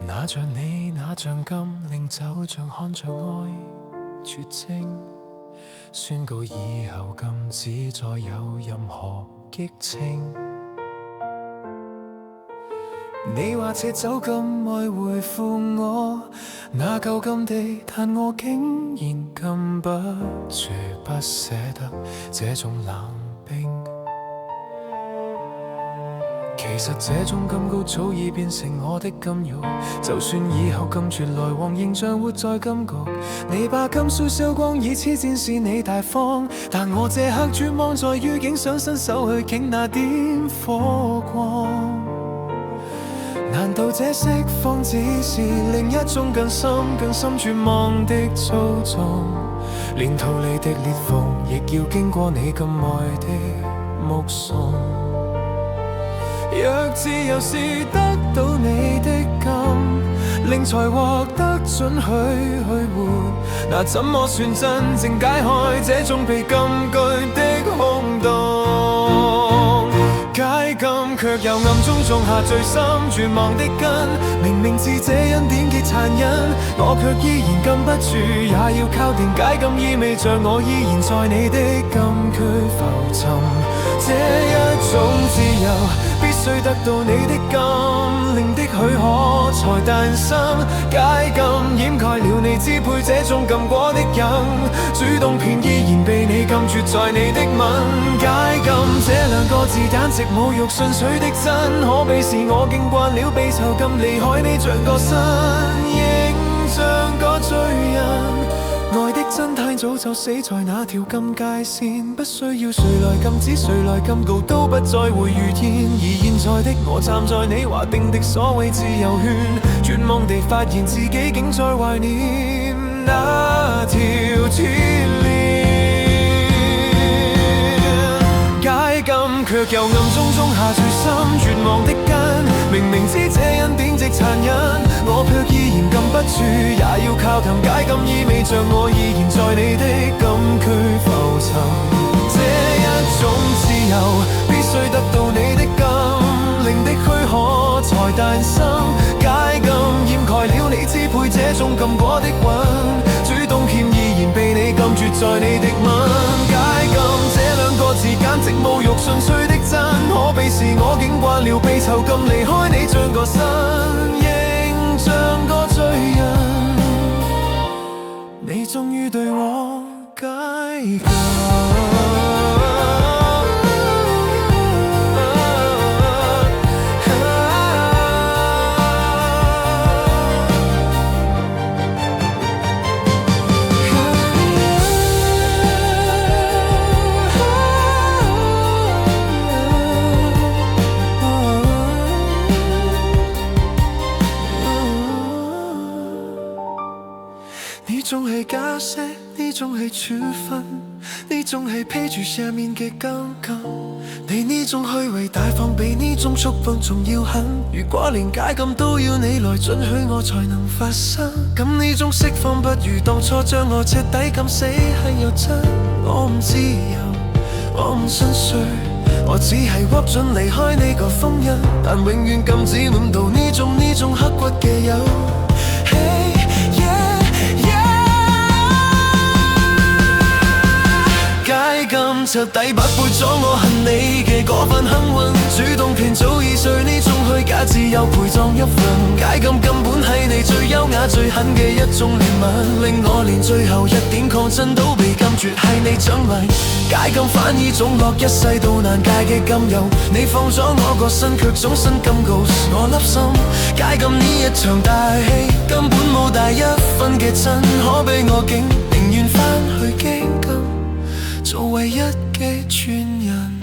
那像你那像金，令酒像看着愛絕症，宣告以後禁止再有任何激情。你話這酒咁愛回復我那舊禁地，但我竟然禁不住不捨得這種冷冰。其實這種禁告早已變成我的禁欲，就算以後禁絕來往，仍像活在禁局。你把禁書燒光，以此展示你大方，但我這刻絕望在於竟想伸手去傾那點火光。難道這釋放只是另一種更深絕望的操縱？連逃離的裂縫，亦要經過你咁愛的目送。若自由是得到你的禁，令才獲得准許去活，那怎麼算真正解開這種被禁句的空洞？解禁卻又暗中種下最深絕望的根，明明知這恩典極殘忍，我卻依然禁不住，也要靠定解禁，意味着我依然在你的禁區浮沉。這一種自由必須得到你的禁令的許可才誕生，解禁掩蓋了你支配這種禁果的癮，主動權依然被你禁絕在你的吻。解禁這兩個字簡直侮辱純粹的真，可悲是我竟慣了被囚禁，離開你像個新，仍像個罪人。愛的真太早就死在那條禁界線，不需要誰來禁止誰來禁告，都不再會遇見。而現在的我站在你劃定的所謂自由圈，絕望地發現自己竟在懷念那條鐵鏈。解禁卻又暗中種下最深絕望的根，明明知這恩典極殘忍，我卻依然禁不住，也要靠近解禁，意味着我依然在你的禁區浮沉。這一種自由必須得到你的禁令的許可才誕生，解禁掩蓋了你支配這種禁果的韻，主動權依然被你禁絕在你的吻。解禁這兩個字簡直侮辱純粹的真，可悲是我竟慣了被囚禁，離開你像個新，仍像個罪人。你終於對我解禁。呢種係假釋，呢種係處分，呢種係披住下面嘅監禁。你呢種虛偽大方比呢種觸碰仲要狠，如果連解禁都要你來准許我才能發生，咁呢種釋放不如當初將我徹底禁死係又真。我唔自由，我唔信誰，我只係獲准離開呢個封印，但永遠禁止滿到呢種刻骨嘅有。解禁徹底不會阻我恨你嘅嗰份幸運，主動權早已碎，呢種虛假自由陪葬一份。解禁根本係你最優雅最狠嘅一種憐憫，令我連最後一點抗爭都被禁絕，係你獎勵。解禁反而總落一世都難戒嘅禁油，你放咗我個身卻總身禁告我粒心。解禁呢一場大戲根本冇帶一分嘅真，可悲我竟寧願返去經禁做唯一嘅傳人。